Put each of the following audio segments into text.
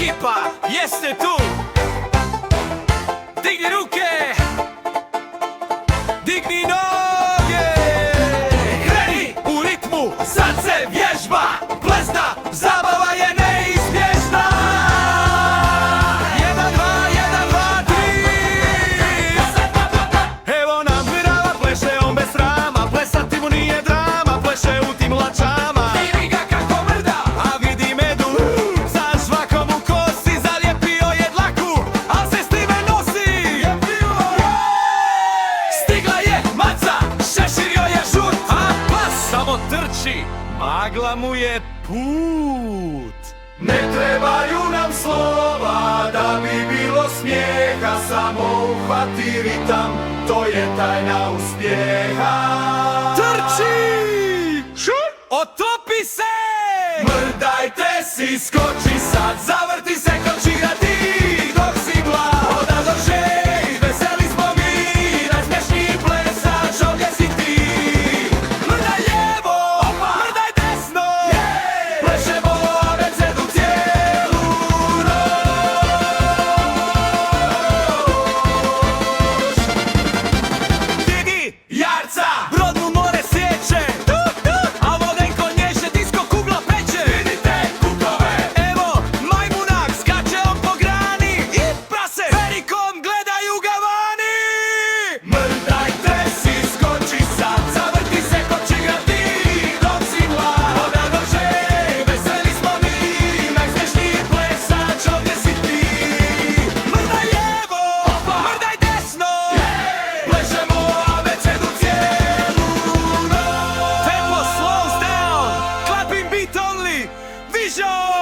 Ekipa jeste tu. Digni ruke, digni noge. Kreni u ritmu, sad se vježba. Plesna zabava je neizbježna. 1, 2, 1, 2, 3. Evo nam brava, pleše on bez srama. Plesati mu nije drama, pleše u tim lačama. Vidi ga kako mrda, a vidi medu. Sa žvakom u kosi zalijepio je dlaku, al se s time nosi. Stigla je maca, šeširio je žut, a pas samo trči, magla mu je put. Ne trebaju nam slova da bi bilo smijeha, samo uhvati ritam, to je tajna uspjeha. Trči! Šut! Otopi se! Mrdajte si, skoči sad, zavrti se ko čigati, dok si mlad. Oda do želj, veseli smo mi, najsmješniji plesač ovdje si ti. Mrdaj lijevo, mrdaj desno, plešemo abecedu cijelu noć. Vidi jarca, brod mu more sjeće, a vodenko nježe, disko kugla peče. Vidite kukove, evo majmunak, skače on po grani i prase verikom gledaju ga vani. Mrdajte si, skoči sad, zavrti se ko čigrati, dok si mlad. Oda do želj, veseli smo mi, najsmješniji plesač ovdje si ti. Mrdaj lijevo, mrdaj desno, plešemo abecedu cijelu noć. Tempo slows down, clapping beat only, vision.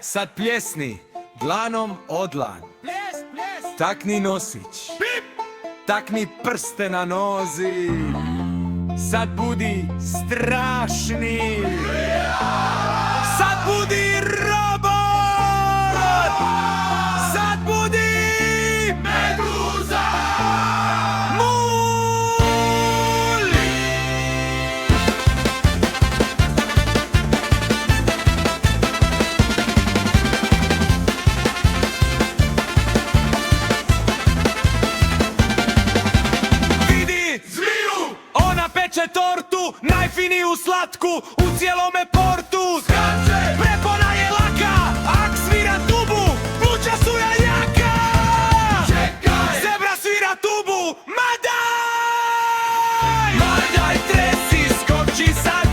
Sad pjesni, dlanom o dlan. Takni nosić, takni prste na nozi. Sad budi strašni, sad budi robot, sad budi meduza. Muli. Vidi zmiju, ona peče tortu, najfiniju slatku u cijelome portu. Skače, prepona je laka, ak svira tubu, pluća su joj jaka. Čekaj, zebra svira tubu, ma daj! Tresi, skoči sad,